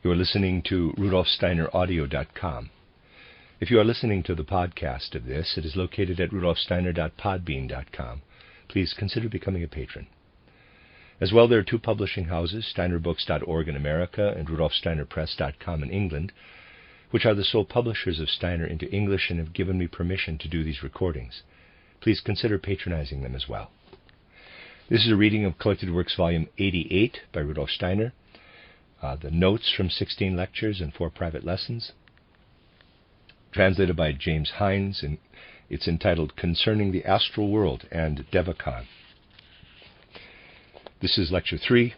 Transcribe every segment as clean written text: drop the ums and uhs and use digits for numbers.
You are listening to RudolfSteinerAudio.com. If you are listening to the podcast of this, it is located at RudolfSteiner.podbean.com. Please consider becoming a patron. As well, there are two publishing houses, SteinerBooks.org in America and RudolfSteinerPress.com in England, which are the sole publishers of Steiner into English and have given me permission to do these recordings. Please consider patronizing them as well. This is a reading of Collected Works Volume 88 by Rudolf Steiner, the notes from 16 lectures and 4 private lessons, translated by James Hines, and it's entitled Concerning the Astral World and Devachan. This is Lecture 3,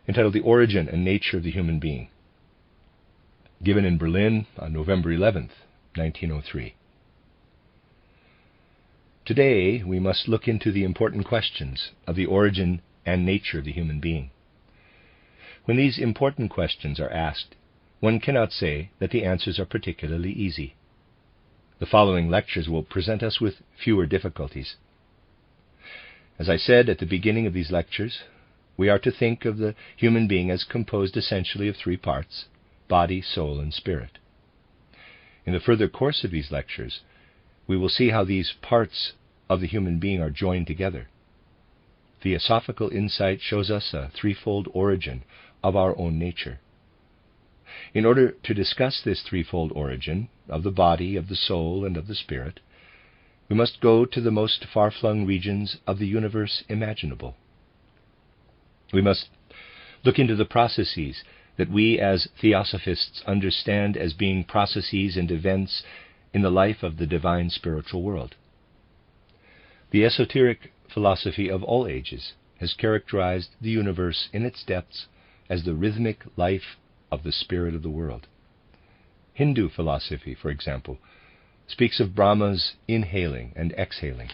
entitled The Origin and Nature of the Human Being, given in Berlin on November 11th, 1903. Today, we must look into the important questions of the origin and nature of the human being. When these important questions are asked, one cannot say that the answers are particularly easy. The following lectures will present us with fewer difficulties. As I said at the beginning of these lectures, we are to think of the human being as composed essentially of 3 parts: body, soul, and spirit. In the further course of these lectures, we will see how these parts of the human being are joined together. Theosophical insight shows us a threefold origin of our own nature. In order to discuss this threefold origin of the body, of the soul, and of the spirit, we must go to the most far-flung regions of the universe imaginable. We must look into the processes that we as theosophists understand as being processes and events in the life of the divine spiritual world. The esoteric philosophy of all ages has characterized the universe in its depths as the rhythmic life of the spirit of the world. Hindu philosophy, for example, speaks of Brahma's inhaling and exhaling.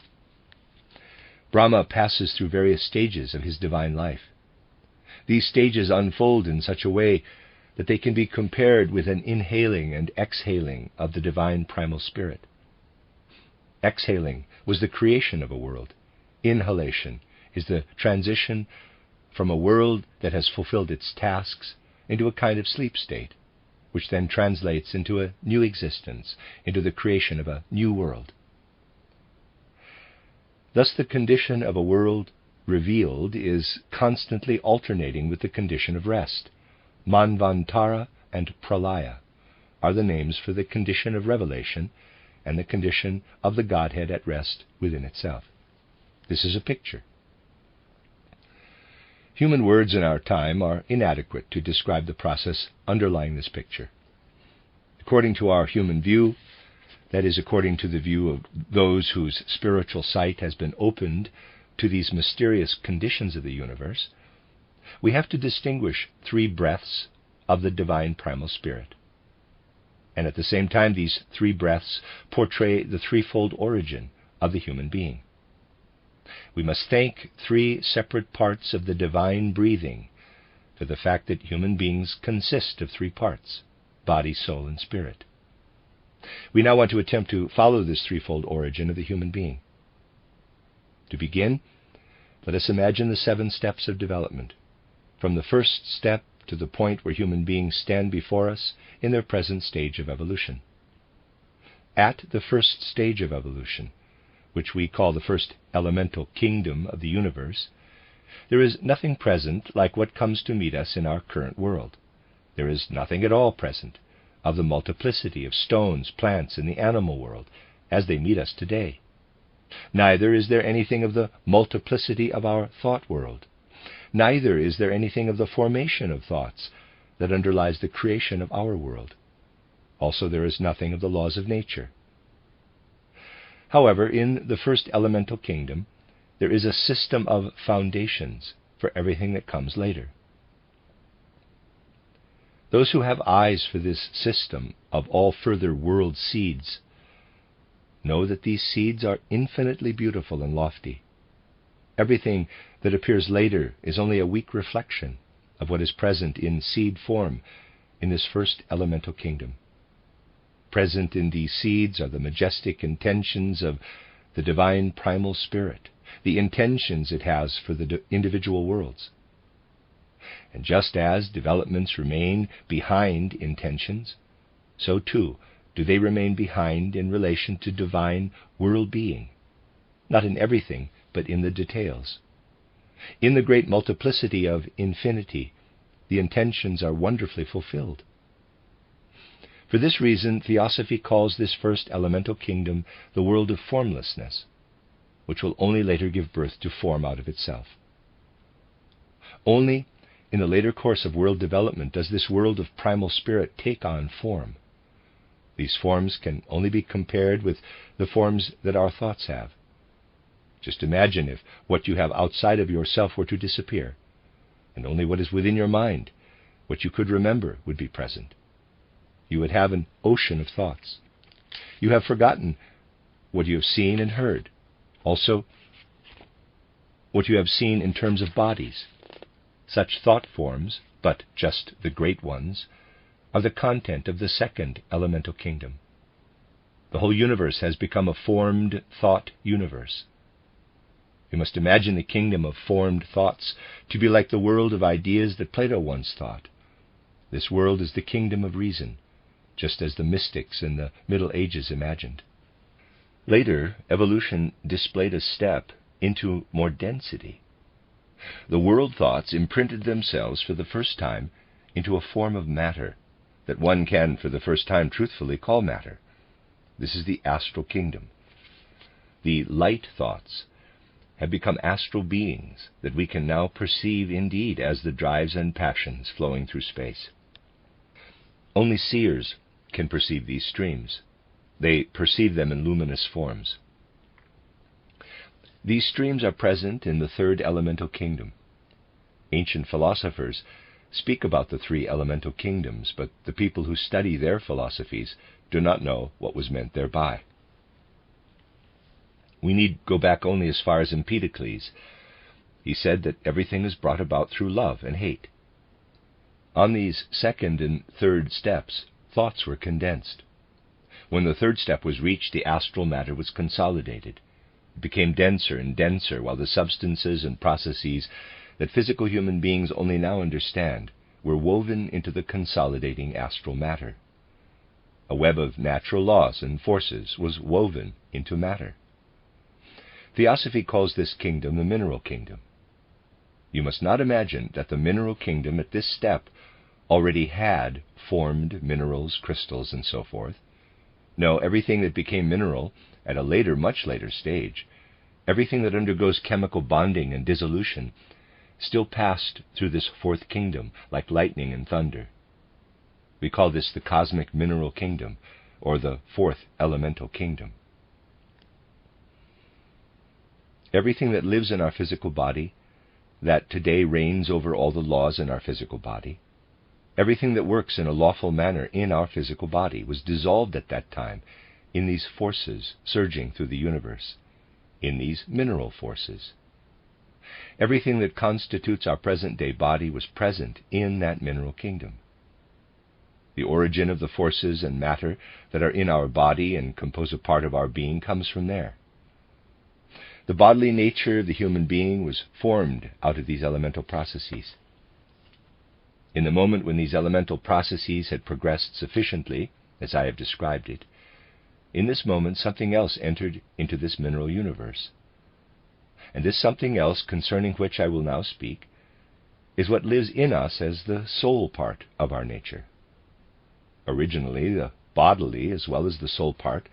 Brahma passes through various stages of his divine life. These stages unfold in such a way that they can be compared with an inhaling and exhaling of the divine primal spirit. Exhaling was the creation of a world. Inhalation is the transition from a world that has fulfilled its tasks into a kind of sleep state, which then translates into a new existence, into the creation of a new world. Thus the condition of a world revealed is constantly alternating with the condition of rest. Manvantara and Pralaya are the names for the condition of revelation and the condition of the Godhead at rest within itself. This is a picture. Human words in our time are inadequate to describe the process underlying this picture. According to our human view, that is, according to the view of those whose spiritual sight has been opened to these mysterious conditions of the universe, we have to distinguish 3 breaths of the divine primal spirit. And at the same time, these 3 breaths portray the threefold origin of the human being. We must thank 3 separate parts of the divine breathing for the fact that human beings consist of 3 parts: body, soul, and spirit. We now want to attempt to follow this threefold origin of the human being. To begin, let us imagine the 7 steps of development, from the first step to the point where human beings stand before us in their present stage of evolution. At the first stage of evolution, which we call the first elemental kingdom of the universe, there is nothing present like what comes to meet us in our current world. There is nothing at all present of the multiplicity of stones, plants, in the animal world as they meet us today. Neither is there anything of the multiplicity of our thought world. Neither is there anything of the formation of thoughts that underlies the creation of our world. Also, there is nothing of the laws of nature. However, in the first elemental kingdom, there is a system of foundations for everything that comes later. Those who have eyes for this system of all further world seeds know that these seeds are infinitely beautiful and lofty. Everything that appears later is only a weak reflection of what is present in seed form in this first elemental kingdom. Present in these seeds are the majestic intentions of the divine primal spirit, the intentions it has for the individual worlds. And just as developments remain behind intentions, so too do they remain behind in relation to divine world being, not in everything, but in the details. In the great multiplicity of infinity, the intentions are wonderfully fulfilled. For this reason, Theosophy calls this first elemental kingdom the world of formlessness, which will only later give birth to form out of itself. Only in the later course of world development does this world of primal spirit take on form. These forms can only be compared with the forms that our thoughts have. Just imagine if what you have outside of yourself were to disappear, and only what is within your mind, what you could remember, would be present. You would have an ocean of thoughts. You have forgotten what you have seen and heard, also what you have seen in terms of bodies. Such thought forms, but just the great ones, are the content of the second elemental kingdom. The whole universe has become a formed thought universe. You must imagine the kingdom of formed thoughts to be like the world of ideas that Plato once thought. This world is the kingdom of reason, just as the mystics in the Middle Ages imagined. Later, evolution displayed a step into more density. The world thoughts imprinted themselves for the first time into a form of matter that one can for the first time truthfully call matter. This is the astral kingdom. The light thoughts have become astral beings that we can now perceive indeed as the drives and passions flowing through space. Only seers can perceive these streams. They perceive them in luminous forms. These streams are present in the third elemental kingdom. Ancient philosophers speak about the three elemental kingdoms, but the people who study their philosophies do not know what was meant thereby. We need go back only as far as Empedocles. He said that everything is brought about through love and hate. On these second and third steps, thoughts were condensed. When the third step was reached, the astral matter was consolidated. It became denser and denser, while the substances and processes that physical human beings only now understand were woven into the consolidating astral matter. A web of natural laws and forces was woven into matter. Theosophy calls this kingdom the mineral kingdom. You must not imagine that the mineral kingdom at this step already had formed minerals, crystals, and so forth. No, everything that became mineral at a later, much later stage, everything that undergoes chemical bonding and dissolution, still passed through this fourth kingdom like lightning and thunder. We call this the cosmic mineral kingdom, or the fourth elemental kingdom. Everything that lives in our physical body, that today reigns over all the laws in our physical body, everything that works in a lawful manner in our physical body was dissolved at that time in these forces surging through the universe, in these mineral forces. Everything that constitutes our present-day body was present in that mineral kingdom. The origin of the forces and matter that are in our body and compose a part of our being comes from there. The bodily nature of the human being was formed out of these elemental processes. In the moment when these elemental processes had progressed sufficiently, as I have described it, in this moment something else entered into this mineral universe. And this something else, concerning which I will now speak, is what lives in us as the soul part of our nature. Originally, the bodily as well as the soul part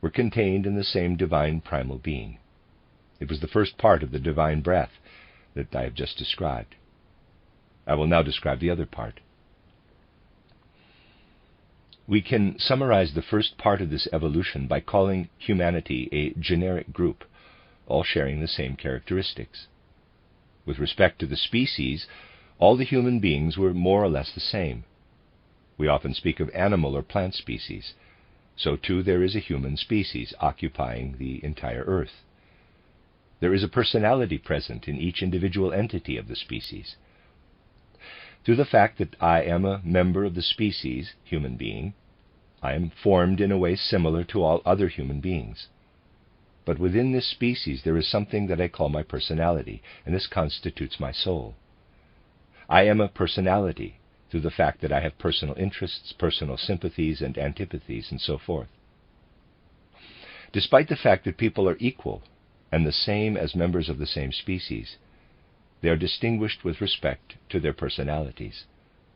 were contained in the same divine primal being. It was the first part of the divine breath that I have just described. I will now describe the other part. We can summarize the first part of this evolution by calling humanity a generic group, all sharing the same characteristics. With respect to the species, all the human beings were more or less the same. We often speak of animal or plant species. So too there is a human species occupying the entire earth. There is a personality present in each individual entity of the species. Through the fact that I am a member of the species, human being, I am formed in a way similar to all other human beings. But within this species there is something that I call my personality, and this constitutes my soul. I am a personality through the fact that I have personal interests, personal sympathies and antipathies, and so forth. Despite the fact that people are equal and the same as members of the same species, they are distinguished with respect to their personalities,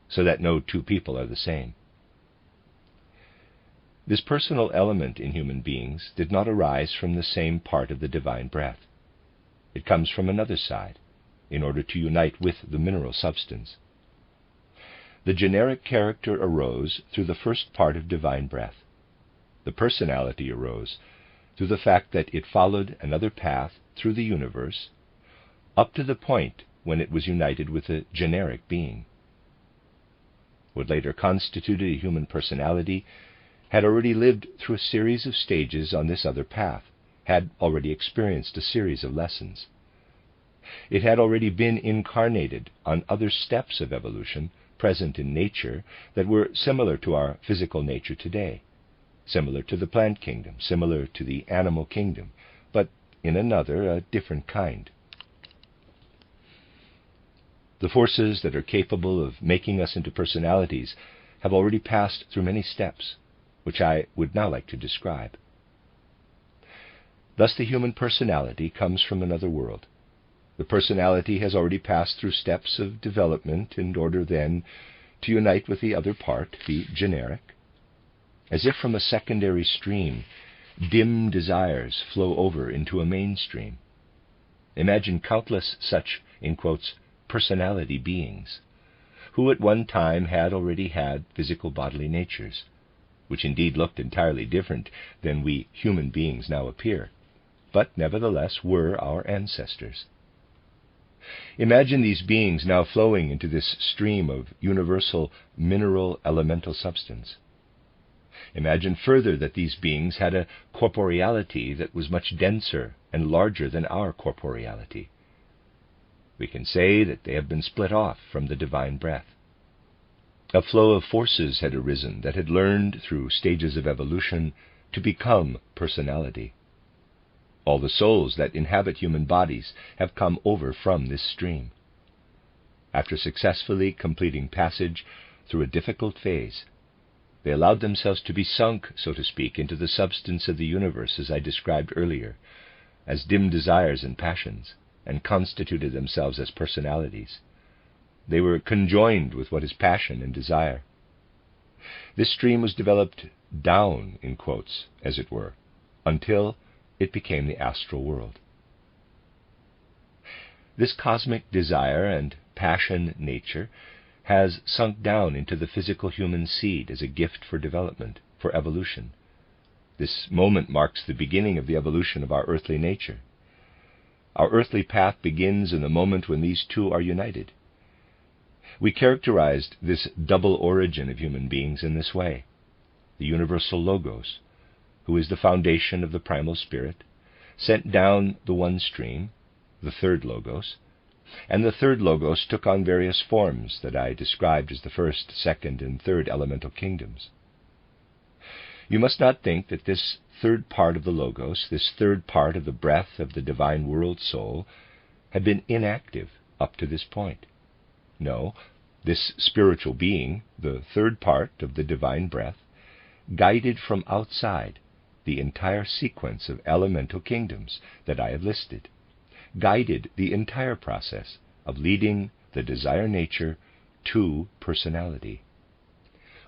so that no two people are the same. This personal element in human beings did not arise from the same part of the divine breath. It comes from another side, in order to unite with the mineral substance. The generic character arose through the first part of divine breath. The personality arose through the fact that it followed another path through the universe up to the point when it was united with a generic being. What later constituted a human personality had already lived through a series of stages on this other path, had already experienced a series of lessons. It had already been incarnated on other steps of evolution present in nature that were similar to our physical nature today, similar to the plant kingdom, similar to the animal kingdom, but in another, a different kind. The forces that are capable of making us into personalities have already passed through many steps, which I would now like to describe. Thus the human personality comes from another world. The personality has already passed through steps of development in order then to unite with the other part, the generic. As if from a secondary stream, dim desires flow over into a main stream. Imagine countless such, in quotes, personality beings, who at one time had already had physical bodily natures, which indeed looked entirely different than we human beings now appear, but nevertheless were our ancestors. Imagine these beings now flowing into this stream of universal mineral elemental substance. Imagine further that these beings had a corporeality that was much denser and larger than our corporeality. We can say that they have been split off from the divine breath. A flow of forces had arisen that had learned through stages of evolution to become personality. All the souls that inhabit human bodies have come over from this stream. After successfully completing passage through a difficult phase, they allowed themselves to be sunk, so to speak, into the substance of the universe as I described earlier, as dim desires and passions, and constituted themselves as personalities. They were conjoined with what is passion and desire. This stream was developed down, in quotes, as it were, until it became the astral world. This cosmic desire and passion nature has sunk down into the physical human seed as a gift for development, for evolution. This moment marks the beginning of the evolution of our earthly nature. Our earthly path begins in the moment when these two are united. We characterized this double origin of human beings in this way. The universal Logos, who is the foundation of the primal spirit, sent down the one stream, the third Logos, and the third Logos took on various forms that I described as the first, second, and third elemental kingdoms. You must not think that this third part of the Logos, this third part of the breath of the divine world soul, had been inactive up to this point. No, this spiritual being, the third part of the divine breath, guided from outside the entire sequence of elemental kingdoms that I have listed, guided the entire process of leading the desire nature to personality.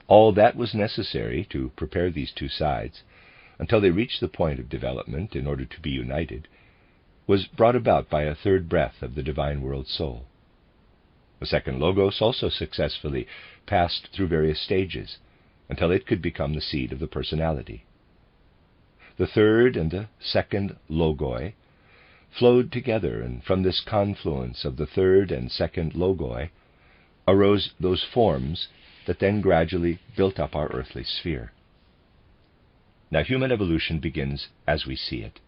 All that was necessary to prepare these two sides, until they reached the point of development in order to be united, was brought about by a third breath of the divine world soul. The second Logos also successfully passed through various stages, until it could become the seed of the personality. The third and the second Logoi flowed together, and from this confluence of the third and second Logoi arose those forms that then gradually built up our earthly sphere. Now human evolution begins as we see it.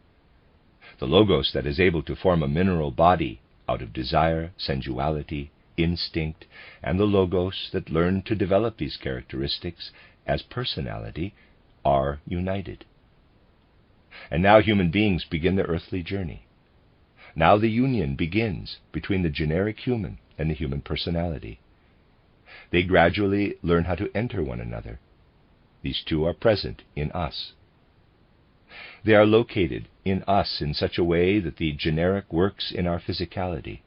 The Logos that is able to form a mineral body out of desire, sensuality, instinct, and the Logos that learn to develop these characteristics as personality are united. And now human beings begin their earthly journey. Now the union begins between the generic human, and the human personality. They gradually learn how to enter one another. These two are present in us. They are located in us in such a way that the generic works in our physicality,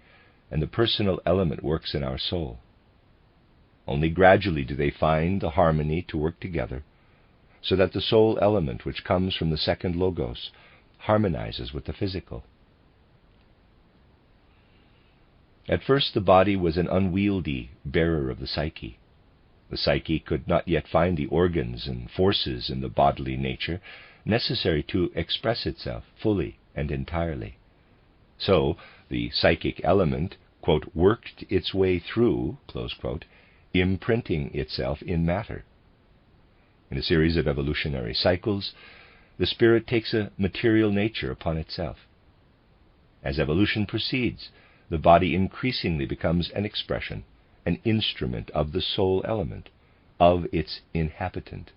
and the personal element works in our soul. Only gradually do they find the harmony to work together, so that the soul element which comes from the second Logos harmonizes with the physical. At first the body was an unwieldy bearer of the psyche. The psyche could not yet find the organs and forces in the bodily nature necessary to express itself fully and entirely. So the psychic element, quote, worked its way through, close quote, imprinting itself in matter. In a series of evolutionary cycles, the spirit takes a material nature upon itself. As evolution proceeds, the body increasingly becomes an expression, an instrument of the soul element, of its inhabitant.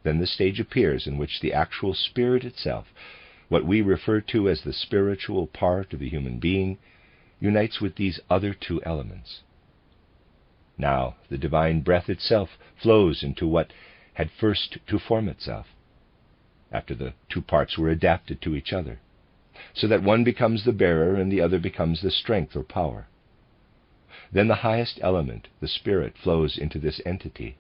Then the stage appears in which the actual spirit itself, what we refer to as the spiritual part of the human being, unites with these other two elements. Now the divine breath itself flows into what had first to form itself, after the two parts were adapted to each other, so that one becomes the bearer and the other becomes the strength or power. Then the highest element, the spirit, flows into this entity.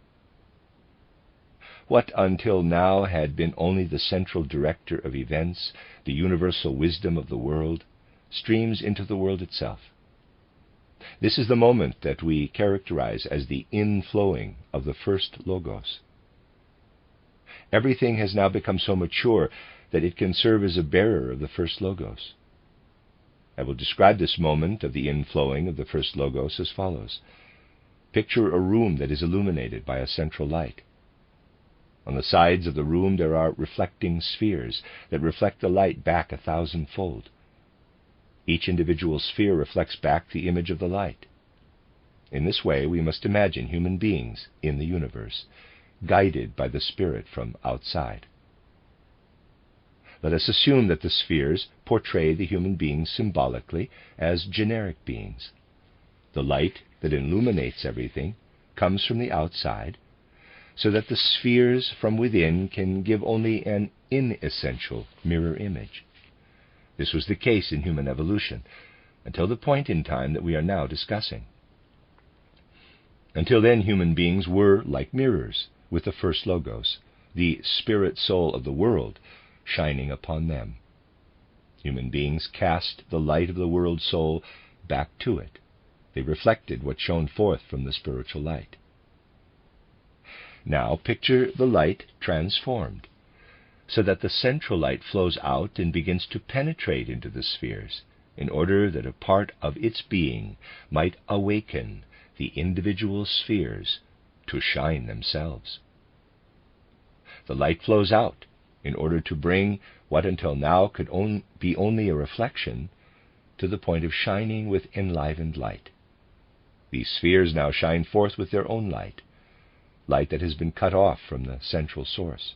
What until now had been only the central director of events, the universal wisdom of the world, streams into the world itself. This is the moment that we characterize as the inflowing of the first Logos. Everything has now become so mature that it can serve as a bearer of the first Logos. I will describe this moment of the inflowing of the first Logos as follows. Picture a room that is illuminated by a central light. On the sides of the room there are reflecting spheres that reflect the light back 1,000-fold. Each individual sphere reflects back the image of the light. In this way, we must imagine human beings in the universe, guided by the Spirit from outside. Let us assume that the spheres portray the human beings symbolically as generic beings. The light that illuminates everything comes from the outside, so that the spheres from within can give only an inessential mirror image. This was the case in human evolution, until the point in time that we are now discussing. Until then, human beings were like mirrors, with the first Logos, the spirit soul of the world, shining upon them. Human beings cast the light of the world soul back to it. They reflected what shone forth from the spiritual light. Now picture the light transformed, so that the central light flows out and begins to penetrate into the spheres, in order that a part of its being might awaken the individual spheres to shine themselves. The light flows out in order to bring what until now could be only a reflection to the point of shining with enlivened light. These spheres now shine forth with their own light, light that has been cut off from the central source.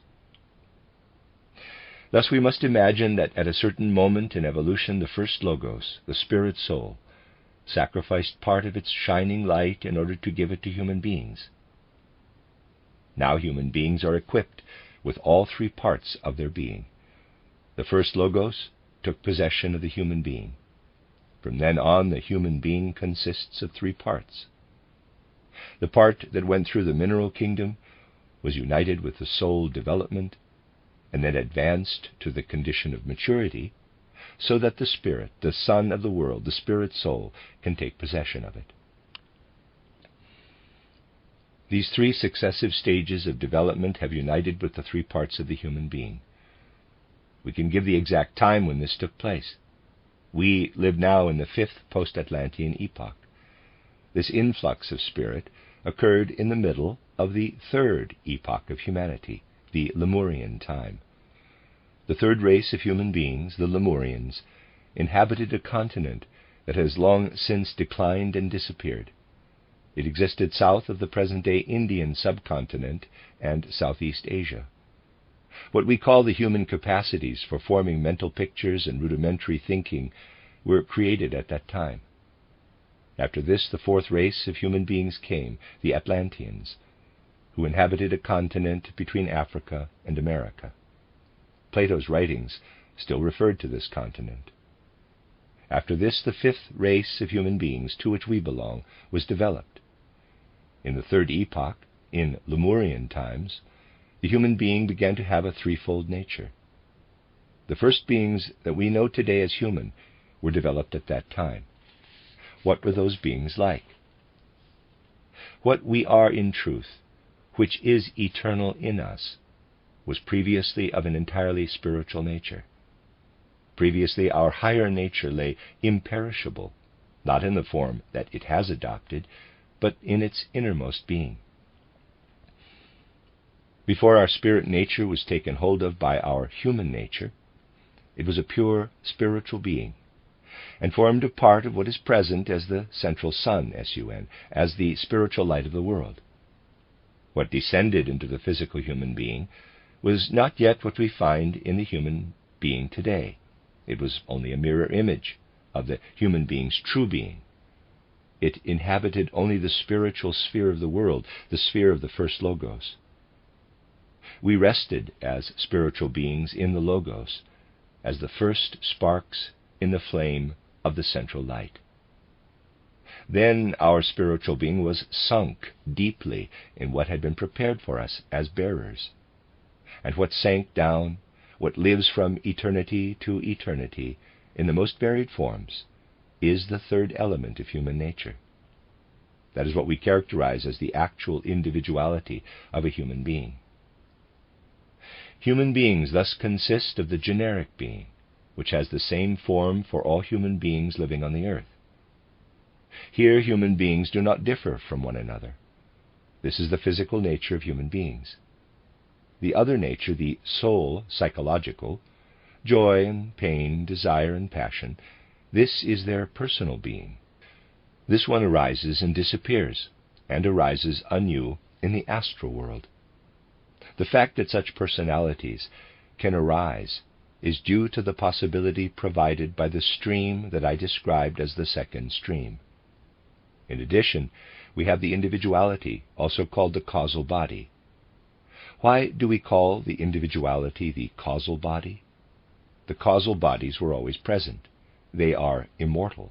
Thus we must imagine that at a certain moment in evolution, the first Logos, the spirit soul, sacrificed part of its shining light in order to give it to human beings. Now human beings are equipped with all three parts of their being. The first Logos took possession of the human being. From then on, the human being consists of three parts. The part that went through the mineral kingdom was united with the soul development, and then advanced to the condition of maturity, so that the spirit, the son of the world, the spirit soul, can take possession of it. These three successive stages of development have united with the three parts of the human being. We can give the exact time when this took place. We live now in the 5th post-Atlantean epoch. This influx of spirit occurred in the middle of the 3rd epoch of humanity, the Lemurian time. The third race of human beings, the Lemurians, inhabited a continent that has long since declined and disappeared. It existed south of the present-day Indian subcontinent and Southeast Asia. What we call the human capacities for forming mental pictures and rudimentary thinking were created at that time. After this, the fourth race of human beings came, the Atlanteans, who inhabited a continent between Africa and America. Plato's writings still referred to this continent. After this, the fifth race of human beings, to which we belong, was developed. In the third epoch, in Lemurian times, the human being began to have a threefold nature. The first beings that we know today as human were developed at that time. What were those beings like? What we are in truth, which is eternal in us, was previously of an entirely spiritual nature. Previously, our higher nature lay imperishable, not in the form that it has adopted, but in its innermost being. Before our spirit nature was taken hold of by our human nature, it was a pure spiritual being, and formed a part of what is present as the central sun, S-U-N, as the spiritual light of the world. What descended into the physical human being was not yet what we find in the human being today. It was only a mirror image of the human being's true being. It inhabited only the spiritual sphere of the world, the sphere of the first Logos. We rested as spiritual beings in the Logos, as the first sparks in the flame of the central light. Then our spiritual being was sunk deeply in what had been prepared for us as bearers. And what sank down, what lives from eternity to eternity, in the most varied forms, is the third element of human nature. That is what we characterize as the actual individuality of a human being. Human beings thus consist of the generic being, which has the same form for all human beings living on the earth. Here human beings do not differ from one another. This is the physical nature of human beings. The other nature, the soul, psychological, joy and pain, desire and passion, this is their personal being. This one arises and disappears, and arises anew in the astral world. The fact that such personalities can arise is due to the possibility provided by the stream that I described as the second stream. In addition, we have the individuality, also called the causal body. Why do we call the individuality the causal body? The causal bodies were always present. They are immortal.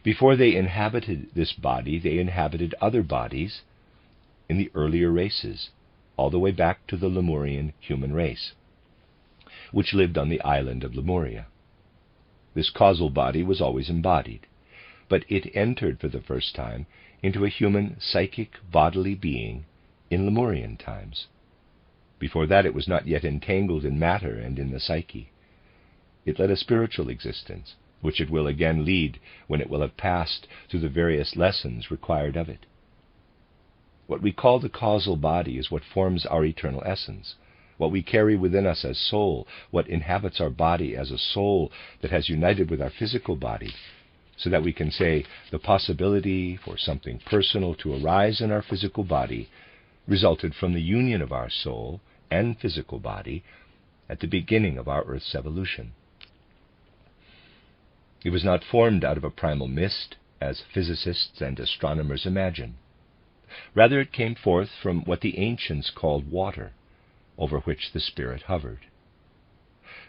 Before they inhabited this body, they inhabited other bodies in the earlier races, all the way back to the Lemurian human race, which lived on the island of Lemuria. This causal body was always embodied, but it entered for the first time into a human psychic bodily being in Lemurian times. Before that, it was not yet entangled in matter and in the psyche. It led a spiritual existence, which it will again lead when it will have passed through the various lessons required of it. What we call the causal body is what forms our eternal essence, what we carry within us as soul, what inhabits our body as a soul that has united with our physical body, so that we can say the possibility for something personal to arise in our physical body resulted from the union of our soul and physical body at the beginning of our Earth's evolution. It was not formed out of a primal mist, as physicists and astronomers imagine. Rather, it came forth from what the ancients called water, over which the spirit hovered.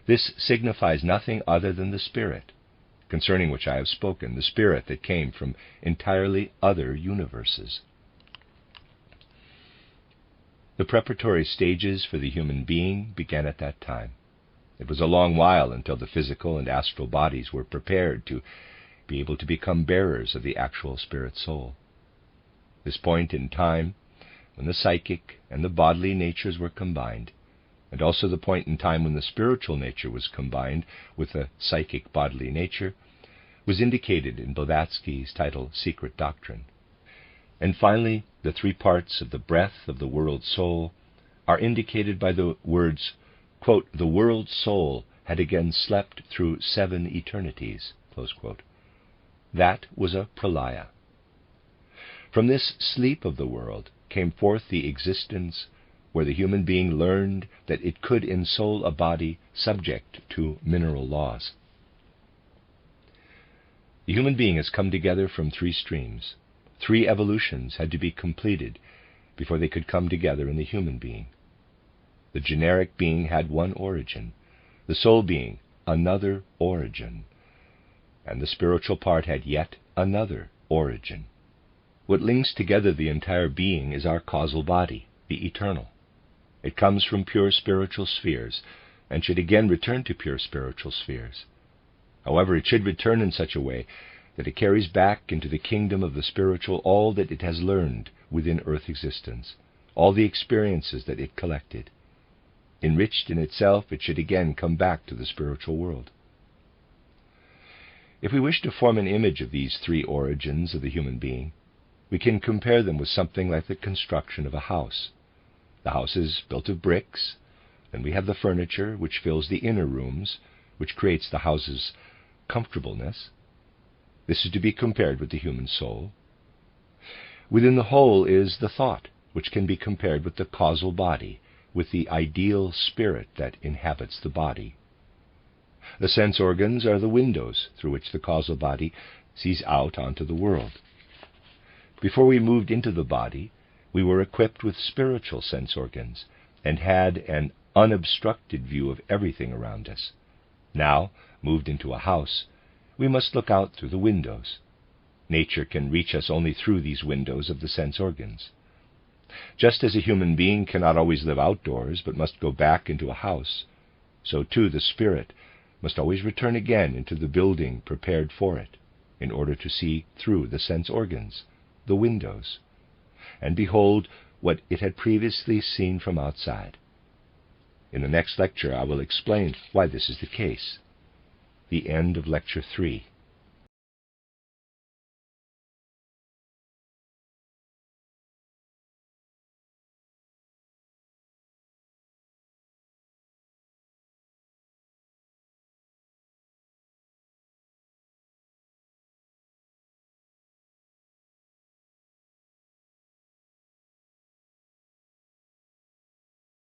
This signifies nothing other than the spirit, concerning which I have spoken, the spirit that came from entirely other universes. The preparatory stages for the human being began at that time. It was a long while until the physical and astral bodies were prepared to be able to become bearers of the actual spirit soul. This point in time, when the psychic and the bodily natures were combined, and also the point in time when the spiritual nature was combined with the psychic bodily nature, was indicated in Blavatsky's title, Secret Doctrine. And finally, the three parts of the breath of the world soul are indicated by the words, quote, "The world soul had again slept through 7 eternities," close quote. That was a pralaya. From this sleep of the world came forth the existence where the human being learned that it could ensoul a body subject to mineral laws. The human being has come together from three streams. 3 evolutions had to be completed before they could come together in the human being. The generic being had one origin, the soul being another origin, and the spiritual part had yet another origin. What links together the entire being is our causal body, the eternal. It comes from pure spiritual spheres, and should again return to pure spiritual spheres. However, it should return in such a way that it carries back into the kingdom of the spiritual all that it has learned within earth existence, all the experiences that it collected. Enriched in itself, it should again come back to the spiritual world. If we wish to form an image of these 3 origins of the human being, we can compare them with something like the construction of a house. The house is built of bricks, then we have the furniture which fills the inner rooms, which creates the house's comfortableness. This is to be compared with the human soul. Within the whole is the thought, which can be compared with the causal body, with the ideal spirit that inhabits the body. The sense organs are the windows through which the causal body sees out onto the world. Before we moved into the body, we were equipped with spiritual sense organs and had an unobstructed view of everything around us. Now, moved into a house, we must look out through the windows. Nature can reach us only through these windows of the sense organs. Just as a human being cannot always live outdoors, but must go back into a house, so too the spirit must always return again into the building prepared for it, in order to see through the sense organs, the windows, and behold what it had previously seen from outside. In the next lecture I will explain why this is the case. The end of Lecture 3.